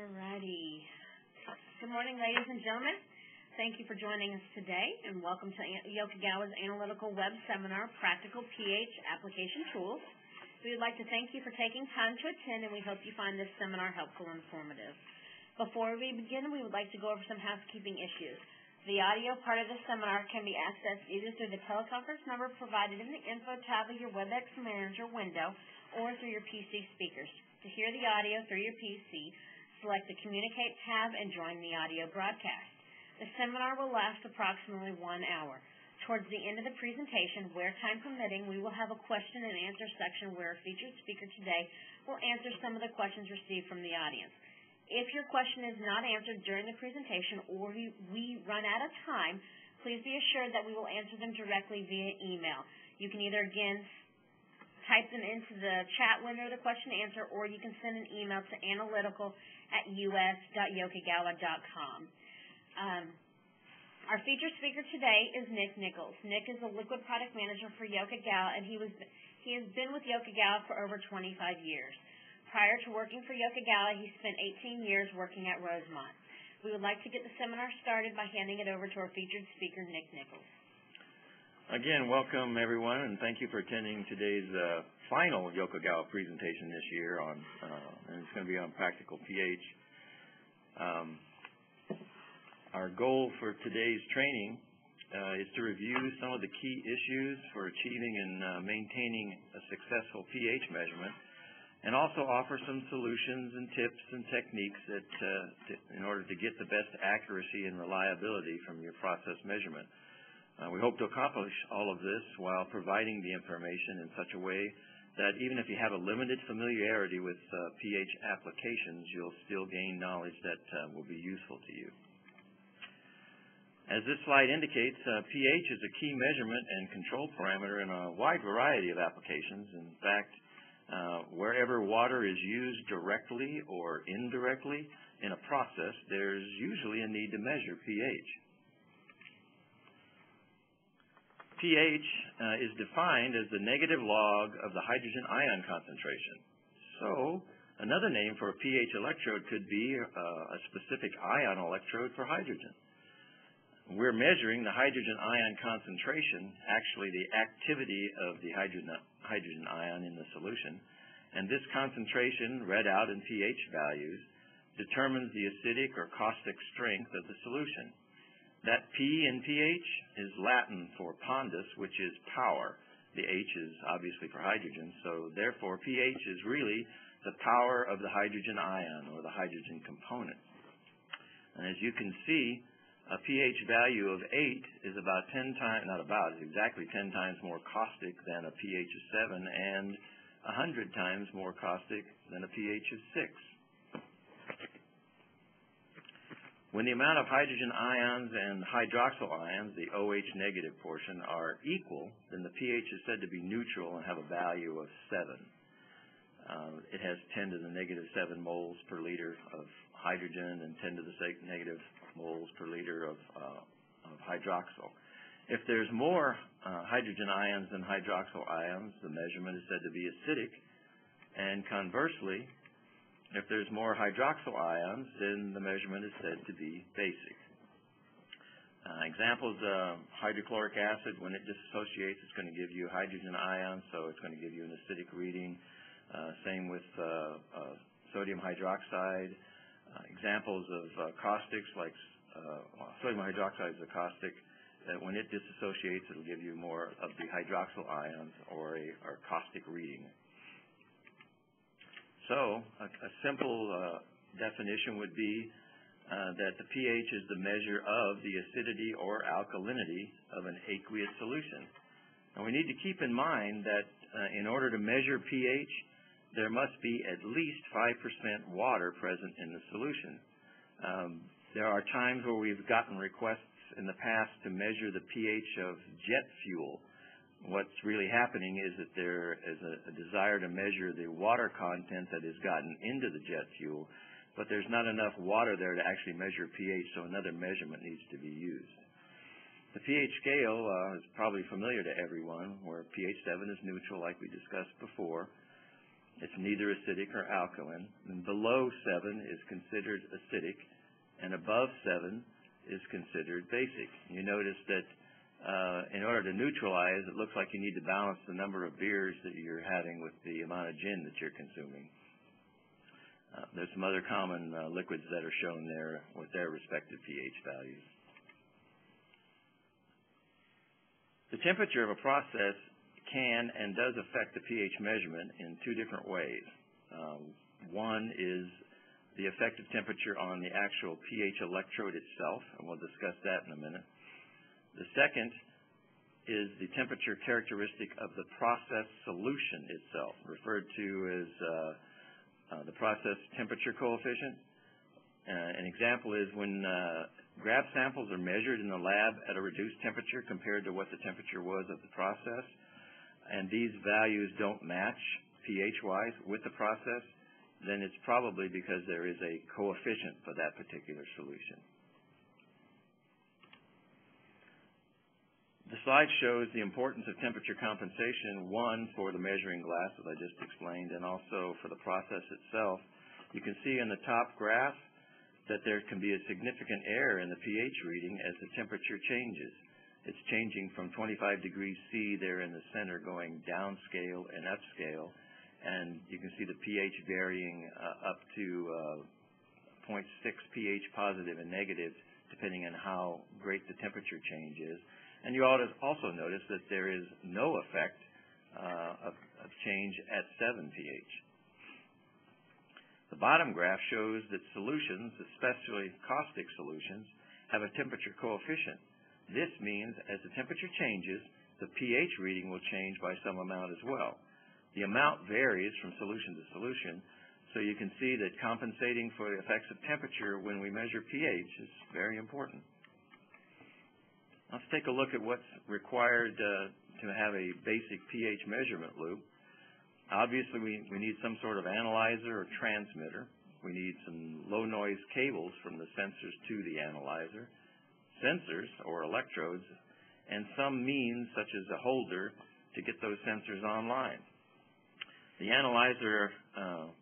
Alrighty. Good morning, ladies and gentlemen. Thank you for joining us today, and welcome to Yokogawa's Analytical Web Seminar, Practical pH Application Tools. We would like to thank you for taking time to attend, and we hope you find this seminar helpful and informative. Before we begin, we would like to go over some housekeeping issues. The audio part of this seminar can be accessed either through the teleconference number provided in the Info tab of your WebEx Manager window or through your PC speakers. To hear the audio through your PC, select the Communicate tab and join the audio broadcast. The seminar will last approximately 1 hour. Towards the end of the presentation, where time permitting, we will have a question and answer section where a featured speaker today will answer some of the questions received from the audience. If your question is not answered during the presentation or we run out of time, please be assured that we will answer them directly via email. You can either, again, type them into the chat window, the question and answer, or you can send an email to analytical@us.yokogawa.com. Our featured speaker today is Nick Nichols. Nick is a liquid product manager for Yokogawa, and he has been with Yokogawa for over 25 years. Prior to working for Yokogawa, he spent 18 years working at Rosemont. We would like to get the seminar started by handing it over to our featured speaker, Nick Nichols. Again, welcome everyone, and thank you for attending today's final Yokogawa presentation this year and it's going to be on practical pH. Our goal for today's training is to review some of the key issues for achieving and maintaining a successful pH measurement, and also offer some solutions and tips and techniques in order to get the best accuracy and reliability from your process measurement. We hope to accomplish all of this while providing the information in such a way that even if you have a limited familiarity with pH applications, you'll still gain knowledge that will be useful to you. As this slide indicates, pH is a key measurement and control parameter in a wide variety of applications. In fact, wherever water is used directly or indirectly in a process, there's usually a need to measure pH. pH is defined as the negative log of the hydrogen ion concentration. So, another name for a pH electrode could be a specific ion electrode for hydrogen. We're measuring the hydrogen ion concentration, actually the activity of the hydrogen ion in the solution, and this concentration, read out in pH values, determines the acidic or caustic strength of the solution. That P in pH is Latin for pondus, which is power. The H is obviously for hydrogen, so therefore pH is really the power of the hydrogen ion or the hydrogen component. And as you can see, a pH value of 8 is about 10 times, not about, it's exactly 10 times more caustic than a pH of 7 and 100 times more caustic than a pH of 6. When the amount of hydrogen ions and hydroxyl ions, the OH negative portion, are equal, then the pH is said to be neutral and have a value of 7. It has 10 to the negative 7 moles per liter of hydrogen and 10 to the negative moles per liter of hydroxyl. If there's more hydrogen ions than hydroxyl ions, the measurement is said to be acidic, and conversely, if there's more hydroxyl ions, then the measurement is said to be basic. Examples, hydrochloric acid, when it dissociates, it's going to give you hydrogen ions, so it's going to give you an acidic reading. Same with sodium hydroxide. Examples of caustics, like sodium hydroxide is a caustic. When it dissociates, it'll give you more of the hydroxyl ions or a caustic reading. So, a simple definition would be that the pH is the measure of the acidity or alkalinity of an aqueous solution. And we need to keep in mind that in order to measure pH, there must be at least 5% water present in the solution. There are times where we've gotten requests in the past to measure the pH of jet fuel. What's really happening is that there is a desire to measure the water content that has gotten into the jet fuel, but there's not enough water there to actually measure pH, so another measurement needs to be used. The pH scale is probably familiar to everyone, where pH 7 is neutral, like we discussed before. It's neither acidic or alkaline. And below 7 is considered acidic, and above 7 is considered basic. You notice that in order to neutralize, it looks like you need to balance the number of beers that you're having with the amount of gin that you're consuming. There's some other common liquids that are shown there with their respective pH values. The temperature of a process can and does affect the pH measurement in two different ways. One is the effective temperature on the actual pH electrode itself, and we'll discuss that in a minute. The second is the temperature characteristic of the process solution itself, referred to as the process temperature coefficient. An example is when grab samples are measured in the lab at a reduced temperature compared to what the temperature was of the process, and these values don't match pH-wise with the process, then it's probably because there is a coefficient for that particular solution. The slide shows the importance of temperature compensation, one, for the measuring glass, as I just explained, and also for the process itself. You can see in the top graph that there can be a significant error in the pH reading as the temperature changes. It's changing from 25 degrees C there in the center, going downscale and upscale, and you can see the pH varying up to 0.6 pH positive and negative, depending on how great the temperature change is. And you ought to also notice that there is no effect of change at 7 pH. The bottom graph shows that solutions, especially caustic solutions, have a temperature coefficient. This means as the temperature changes, the pH reading will change by some amount as well. The amount varies from solution to solution, so you can see that compensating for the effects of temperature when we measure pH is very important. Let's take a look at what's required to have a basic pH measurement loop. Obviously, we need some sort of analyzer or transmitter. We need some low noise cables from the sensors to the analyzer, sensors or electrodes, and some means such as a holder to get those sensors online. The analyzer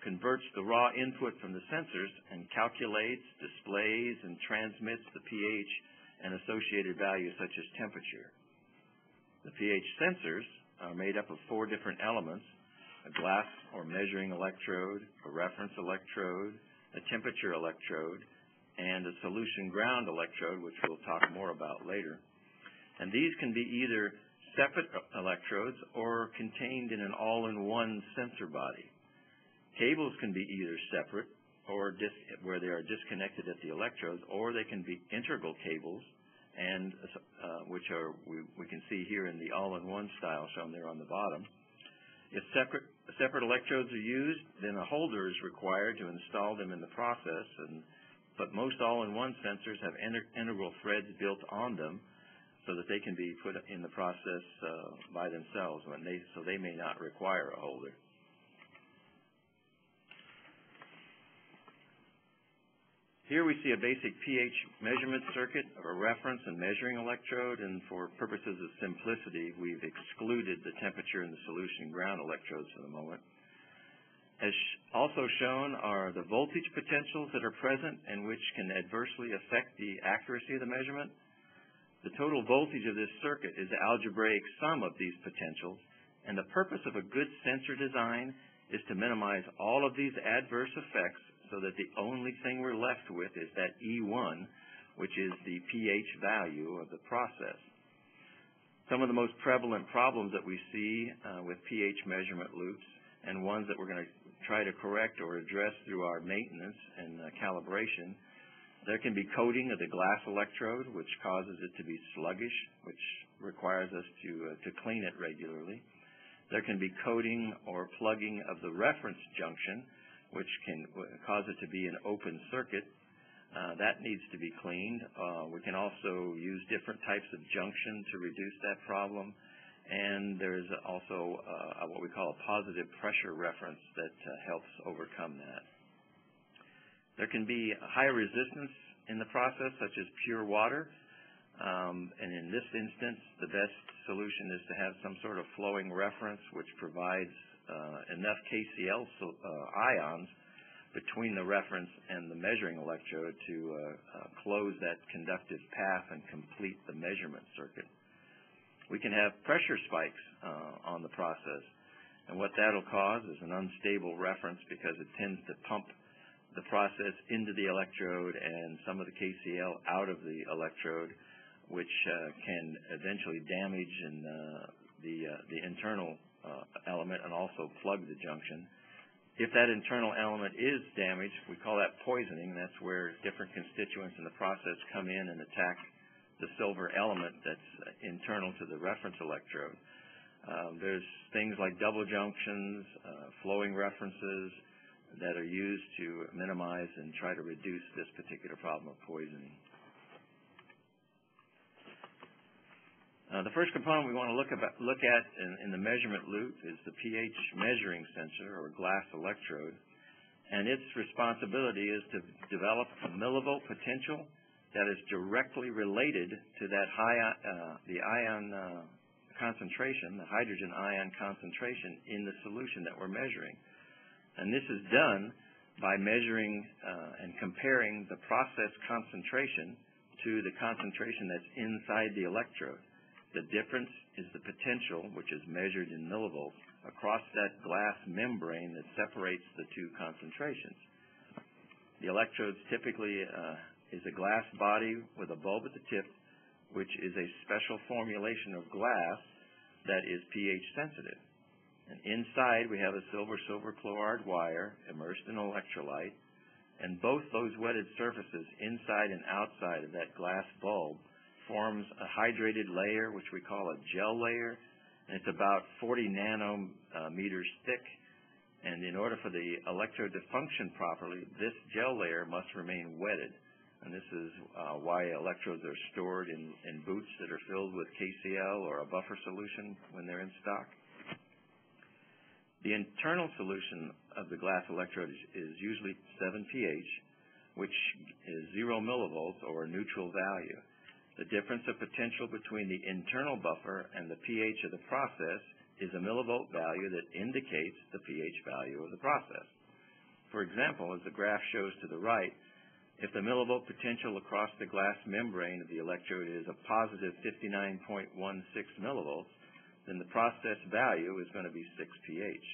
converts the raw input from the sensors and calculates, displays, and transmits the pH and associated values such as temperature. The pH sensors are made up of 4 different elements: a glass or measuring electrode, a reference electrode, a temperature electrode, and a solution ground electrode, which we'll talk more about later. And these can be either separate electrodes or contained in an all-in-one sensor body. Cables can be either separate or where they are disconnected at the electrodes, or they can be integral cables, and which we can see here in the all-in-one style shown there on the bottom. If separate electrodes are used, then a holder is required to install them in the process, but most all-in-one sensors have integral threads built on them so that they can be put in the process by themselves, so they may not require a holder. Here we see a basic pH measurement circuit of a reference and measuring electrode, and for purposes of simplicity, we've excluded the temperature and the solution ground electrodes for the moment. As also shown are the voltage potentials that are present and which can adversely affect the accuracy of the measurement. The total voltage of this circuit is the algebraic sum of these potentials, and the purpose of a good sensor design is to minimize all of these adverse effects so that the only thing we're left with is that E1, which is the pH value of the process. Some of the most prevalent problems that we see with pH measurement loops, and ones that we're going to try to correct or address through our maintenance and calibration, there can be coating of the glass electrode, which causes it to be sluggish, which requires us to clean it regularly. There can be coating or plugging of the reference junction, which can cause it to be an open circuit. That needs to be cleaned. We can also use different types of junction to reduce that problem. And there's also what we call a positive pressure reference that helps overcome that. There can be high resistance in the process, such as pure water. And in this instance, the best solution is to have some sort of flowing reference which provides enough KCl ions between the reference and the measuring electrode to close that conductive path and complete the measurement circuit. We can have pressure spikes on the process, and what that'll cause is an unstable reference because it tends to pump the process into the electrode and some of the KCl out of the electrode, which can eventually damage the internal element and also plug the junction. If that internal element is damaged, we call that poisoning. That's where different constituents in the process come in and attack the silver element that's internal to the reference electrode. There's things like double junctions, flowing references that are used to minimize and try to reduce this particular problem of poisoning. The first component we want to look at in the measurement loop is the pH measuring sensor, or glass electrode, and its responsibility is to develop a millivolt potential that is directly related to that the ion concentration, the hydrogen ion concentration in the solution that we're measuring. And this is done by measuring and comparing the process concentration to the concentration that's inside the electrode. The difference is the potential, which is measured in millivolts, across that glass membrane that separates the two concentrations. The electrodes typically is a glass body with a bulb at the tip, which is a special formulation of glass that is pH sensitive. And inside we have a silver-silver chloride wire immersed in electrolyte, and both those wetted surfaces inside and outside of that glass bulb forms a hydrated layer, which we call a gel layer, and it's about 40 nanometers thick. And in order for the electrode to function properly, this gel layer must remain wetted. And this is why electrodes are stored in boots that are filled with KCl or a buffer solution when they're in stock. The internal solution of the glass electrode is usually 7 pH, which is 0 millivolts or a neutral value. The difference of potential between the internal buffer and the pH of the process is a millivolt value that indicates the pH value of the process. For example, as the graph shows to the right, if the millivolt potential across the glass membrane of the electrode is a positive 59.16 millivolts, then the process value is going to be 6 pH.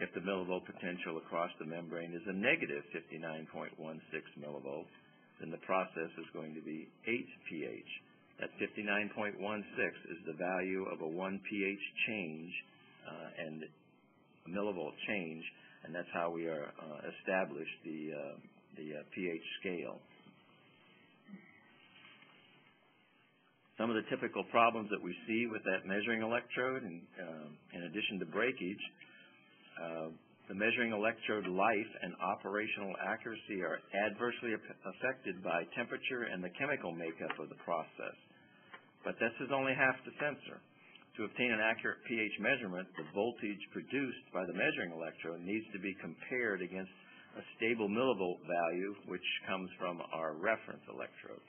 If the millivolt potential across the membrane is a negative 59.16 millivolts, then the process is going to be 8 pH. That 59.16 is the value of a 1 pH change and a millivolt change, and that's how we are established the pH scale. Some of the typical problems that we see with that measuring electrode, in addition to breakage, the measuring electrode life and operational accuracy are adversely affected by temperature and the chemical makeup of the process. But this is only half the sensor. To obtain an accurate pH measurement, the voltage produced by the measuring electrode needs to be compared against a stable millivolt value, which comes from our reference electrode.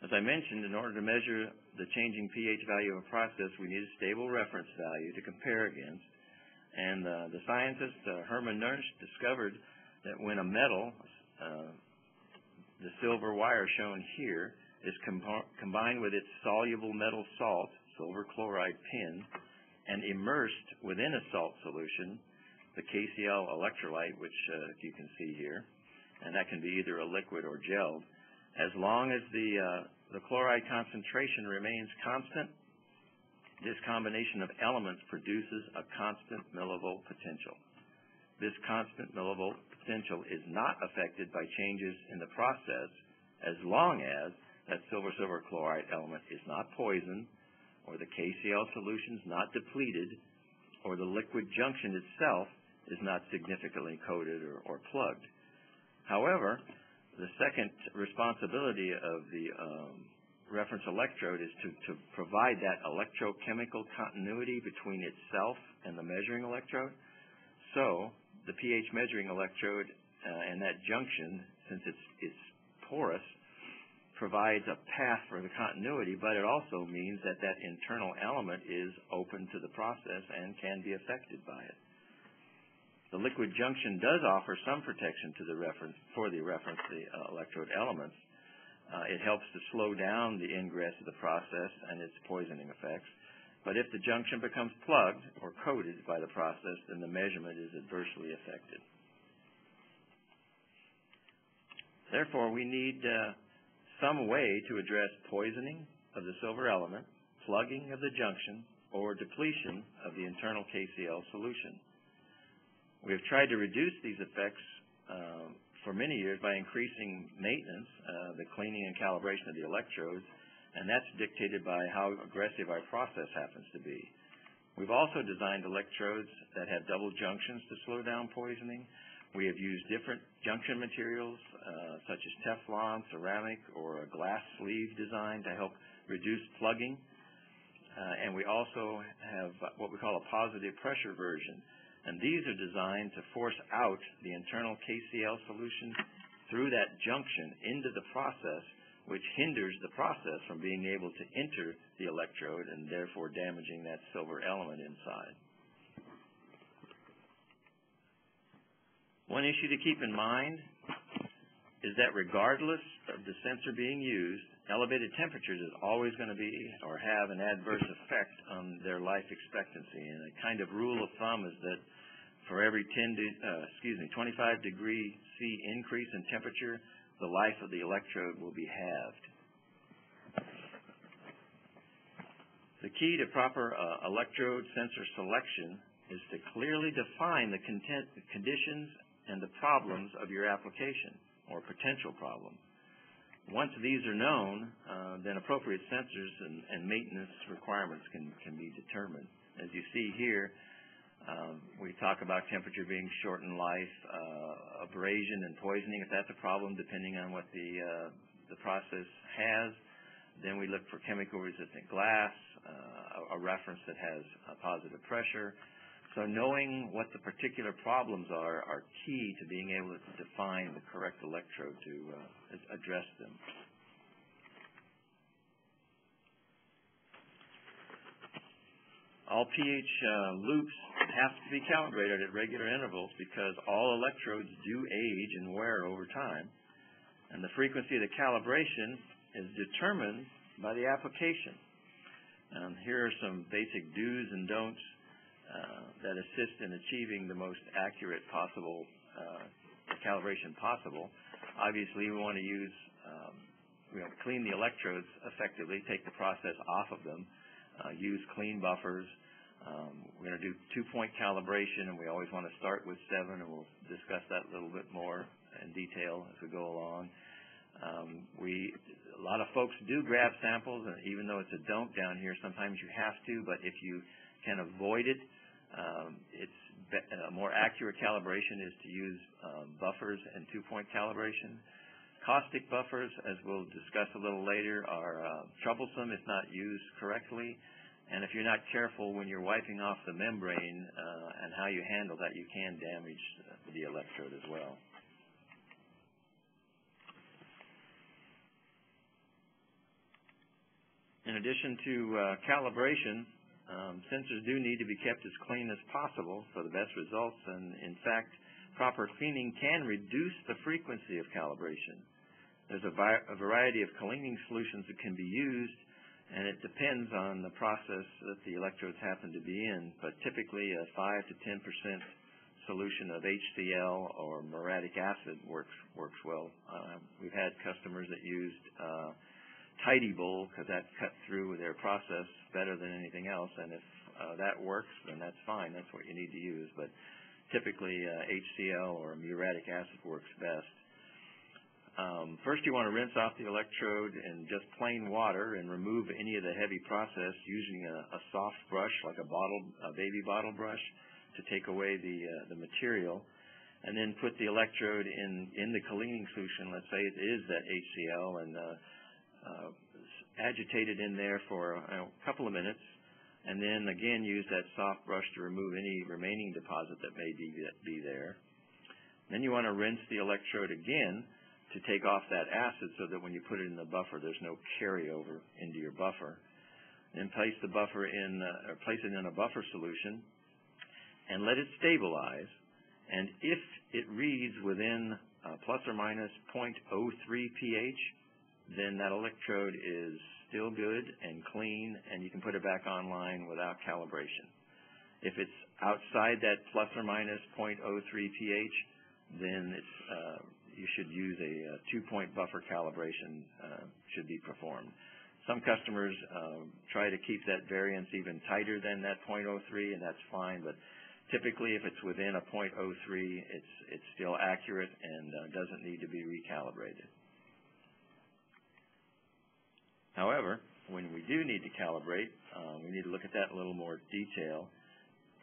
As I mentioned, in order to measure the changing pH value of a process, we need a stable reference value to compare against. And the scientist, Hermann Nernst, discovered that when a metal, the silver wire shown here, is combined with its soluble metal salt, silver chloride pin, and immersed within a salt solution, the KCl electrolyte, which you can see here, and that can be either a liquid or gelled, as long as the chloride concentration remains constant, this combination of elements produces a constant millivolt potential. This constant millivolt potential is not affected by changes in the process as long as that silver-silver chloride element is not poisoned, or the KCl solution is not depleted, or the liquid junction itself is not significantly coated or plugged. However, the second responsibility of the reference electrode is to provide that electrochemical continuity between itself and the measuring electrode. So the pH measuring electrode and that junction, since it's porous, provides a path for the continuity, but it also means that that internal element is open to the process and can be affected by it. The liquid junction does offer some protection to the reference electrode elements. It helps to slow down the ingress of the process and its poisoning effects. But if the junction becomes plugged or coated by the process, then the measurement is adversely affected. Therefore, we need some way to address poisoning of the silver element, plugging of the junction, or depletion of the internal KCl solution. We have tried to reduce these effects for many years by increasing maintenance, the cleaning and calibration of the electrodes, and that's dictated by how aggressive our process happens to be. We've also designed electrodes that have double junctions to slow down poisoning. We have used different junction materials, such as Teflon, ceramic, or a glass sleeve design to help reduce plugging. And we also have what we call a positive pressure version. And these are designed to force out the internal KCl solution through that junction into the process, which hinders the process from being able to enter the electrode and therefore damaging that silver element inside. One issue to keep in mind is that regardless of the sensor being used, elevated temperatures is always going to be or have an adverse effect on their life expectancy. And a kind of rule of thumb is that for every 25 degree C increase in temperature, the life of the electrode will be halved. The key to proper electrode sensor selection is to clearly define the conditions and the problems of your application or potential problem. Once these are known, then appropriate sensors and maintenance requirements can be determined. As you see here, we talk about temperature being short in life, abrasion and poisoning, if that's a problem, depending on what the process has. Then we look for chemical-resistant glass, a reference that has a positive pressure. So knowing what the particular problems are key to being able to define the correct electrode to address them. All pH loops have to be calibrated at regular intervals because all electrodes do age and wear over time. And the frequency of the calibration is determined by the application. Here are some basic do's and don'ts that assist in achieving the most accurate possible calibration possible. Obviously, we want to use, clean the electrodes effectively, take the process off of them, use clean buffers. We're going to do 2-point calibration, and we always want to start with 7, and we'll discuss that a little bit more in detail as we go along. A lot of folks do grab samples, and even though it's a don't down here, sometimes you have to, but if you can avoid it, a more accurate calibration is to use buffers and 2-point calibration. Caustic buffers, as we'll discuss a little later, are troublesome if not used correctly. And if you're not careful when you're wiping off the membrane and how you handle that, you can damage the electrode as well. In addition to calibration, sensors do need to be kept as clean as possible for the best results, and in fact, proper cleaning can reduce the frequency of calibration. There's a variety of cleaning solutions that can be used, and it depends on the process that the electrodes happen to be in, but typically a 5 to 10% solution of HCl or muriatic acid works well. We've had customers that used Tidy Bowl because that cut through their process better than anything else, and if that works, then that's fine. That's what you need to use, but typically HCl or muriatic acid works best. First, you want to rinse off the electrode in just plain water and remove any of the heavy process using a soft brush, like a baby bottle brush, to take away the material. And then put the electrode in the cleaning solution. Let's say it is that HCl, and agitate it in there for a couple of minutes, and then again use that soft brush to remove any remaining deposit that may be there. Then you want to rinse the electrode again to take off that acid so that when you put it in the buffer, there's no carryover into your buffer. Then place the buffer in, or place it in a buffer solution and let it stabilize. And if it reads within plus or minus 0.03 pH, then that electrode is still good and clean, and you can put it back online without calibration. If it's outside that plus or minus 0.03 pH, then it's, you should use a 2-point buffer calibration should be performed. Some customers try to keep that variance even tighter than that 0.03, and that's fine, but typically if it's within a 0.03, it's still accurate and doesn't need to be recalibrated. However, when we do need to calibrate, we need to look at that in a little more detail.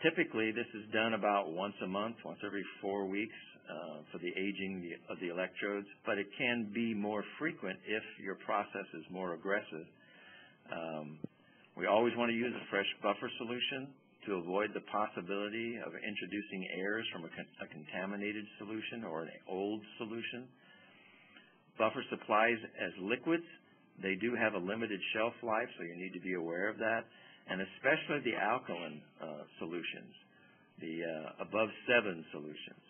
Typically, this is done about once a month, once every 4 weeks for the aging of the electrodes, but it can be more frequent if your process is more aggressive. We always want to use a fresh buffer solution to avoid the possibility of introducing errors from a contaminated solution or an old solution. Buffer supplies as liquids, they do have a limited shelf life, so you need to be aware of that, and especially the alkaline solutions, the above 7 solutions.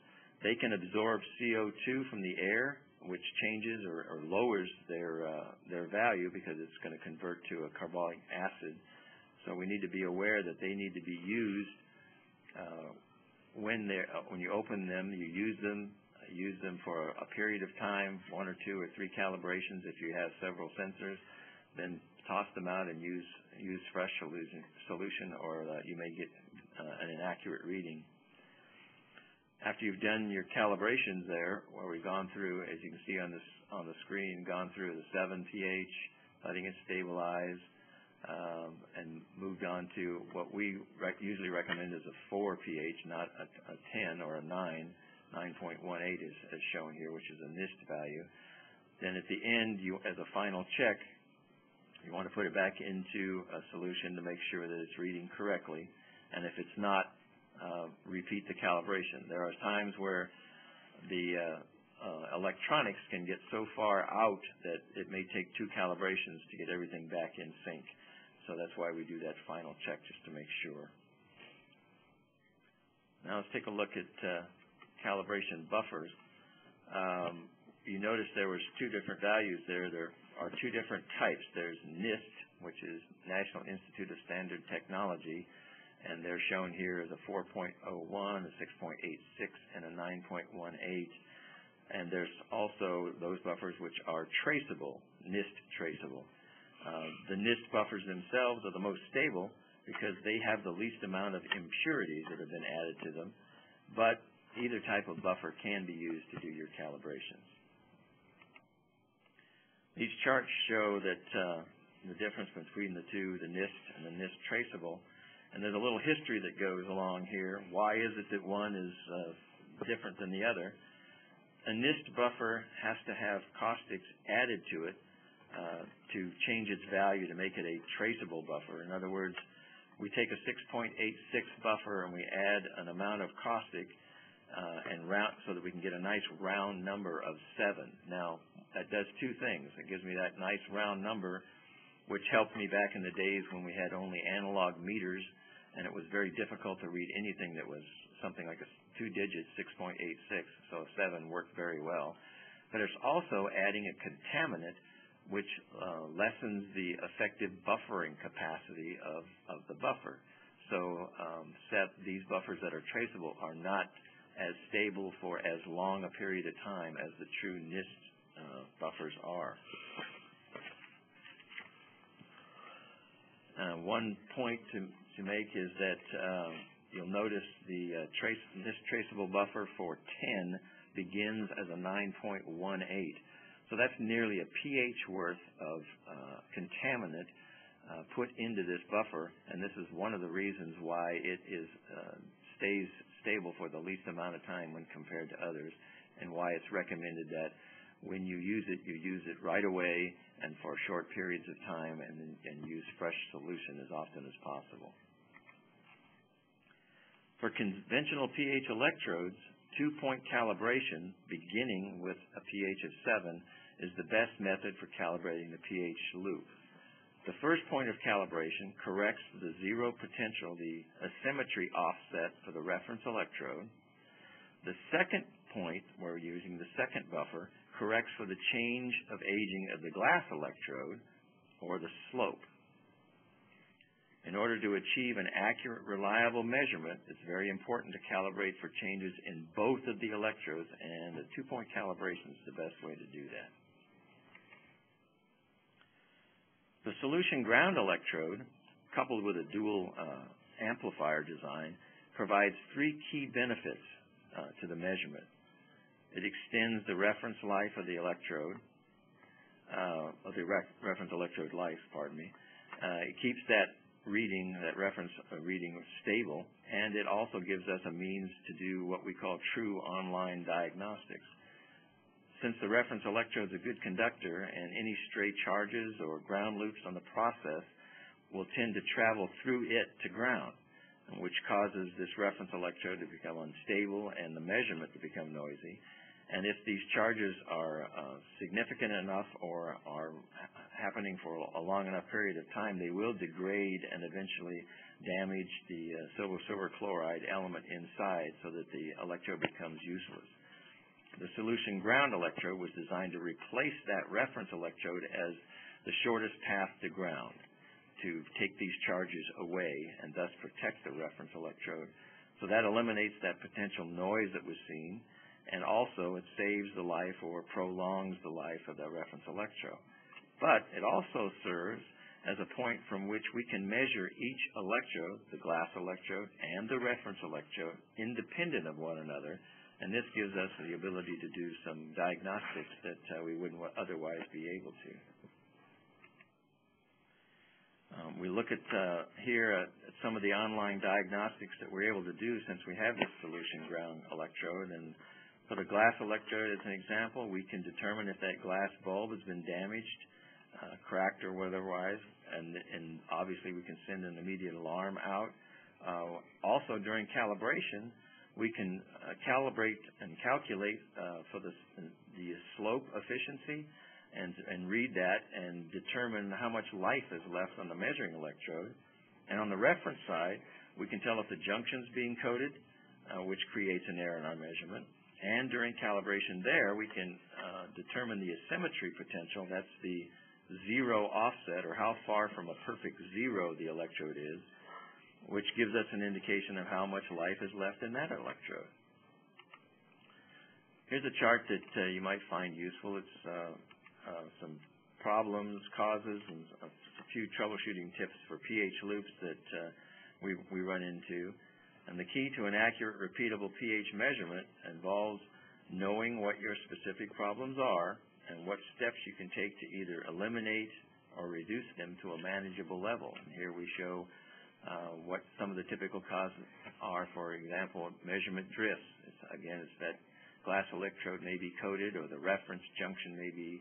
They can absorb CO2 from the air, which changes or lowers their value because it's going to convert to a carbonic acid. So we need to be aware that they need to be used when you open them, you use them for a period of time, 1 or 2 or 3 calibrations. If you have several sensors, then toss them out and use fresh solution, or you may get an inaccurate reading. After you've done your calibrations there, where we've gone through, as you can see on the screen, gone through the 7 pH, letting it stabilize, and moved on to what we usually recommend is a 4 pH, not a 10 or a 9. 9.18 is shown here, which is a NIST value. Then at the end, as a final check, you want to put it back into a solution to make sure that it's reading correctly. And if it's not, repeat the calibration. There are times where the electronics can get so far out that it may take 2 calibrations to get everything back in sync. So that's why we do that final check, just to make sure. Now let's take a look at calibration buffers. You notice there was 2 different values there. There are 2 different types. There's NIST, which is National Institute of Standard Technology, and they're shown here as a 4.01, a 6.86, and a 9.18. And there's also those buffers which are traceable, NIST traceable. The NIST buffers themselves are the most stable because they have the least amount of impurities that have been added to them, but either type of buffer can be used to do your calibrations. These charts show that the difference between the two, the NIST and the NIST traceable, and there's a little history that goes along here. Why is it that one is different than the other? A NIST buffer has to have caustics added to it to change its value to make it a traceable buffer. In other words, we take a 6.86 buffer and we add an amount of caustic and round so that we can get a nice round number of 7. Now, that does 2 things. It gives me that nice round number, which helped me back in the days when we had only analog meters, and it was very difficult to read anything that was something like a 2-digit 6.86, so a 7 worked very well. But it's also adding a contaminant, which lessens the effective buffering capacity of the buffer. So these buffers that are traceable are not as stable for as long a period of time as the true NIST buffers are. One point to make is that you'll notice the NIST traceable buffer for 10 begins as a 9.18. So that's nearly a pH worth of contaminant put into this buffer, and this is one of the reasons why it stays stable for the least amount of time when compared to others, and why it's recommended that when you use it right away and for short periods of time, and use fresh solution as often as possible. For conventional pH electrodes, 2-point calibration, beginning with a pH of 7, is the best method for calibrating the pH loop. The first point of calibration corrects the zero potential, the asymmetry offset for the reference electrode. The second point, we're using the second buffer, corrects for the change of aging of the glass electrode, or the slope. In order to achieve an accurate, reliable measurement, it's very important to calibrate for changes in both of the electrodes, and the 2-point calibration is the best way to do that. The solution ground electrode, coupled with a dual amplifier design, provides 3 key benefits to the measurement. It extends the reference life of the electrode, reference electrode life, pardon me. It keeps that reference reading stable, and it also gives us a means to do what we call true online diagnostics. Since the reference electrode is a good conductor, and any stray charges or ground loops on the process will tend to travel through it to ground, which causes this reference electrode to become unstable and the measurement to become noisy. And if these charges are significant enough or are happening for a long enough period of time, they will degrade and eventually damage the silver chloride element inside so that the electrode becomes useless. The solution ground electrode was designed to replace that reference electrode as the shortest path to ground, to take these charges away and thus protect the reference electrode. So that eliminates that potential noise that was seen, and also it saves the life or prolongs the life of that reference electrode. But it also serves as a point from which we can measure each electrode, the glass electrode and the reference electrode, independent of one another, and this gives us the ability to do some diagnostics that we wouldn't otherwise be able to. We look at here at some of the online diagnostics that we're able to do since we have this solution ground electrode. And for the glass electrode, as an example, we can determine if that glass bulb has been damaged, cracked or otherwise, and obviously we can send an immediate alarm out. Also, during calibration, we can calibrate and calculate for the slope efficiency and read that and determine how much life is left on the measuring electrode. And on the reference side, we can tell if the junction's being coated, which creates an error in our measurement. And during calibration there, we can determine the asymmetry potential. That's the zero offset, or how far from a perfect zero the electrode is, which gives us an indication of how much life is left in that electrode. Here's a chart that you might find useful. It's some problems, causes, and a few troubleshooting tips for pH loops that we run into. And the key to an accurate, repeatable pH measurement involves knowing what your specific problems are and what steps you can take to either eliminate or reduce them to a manageable level. And here we show what some of the typical causes are. For example, measurement drifts. It's that glass electrode may be coated, or the reference junction may be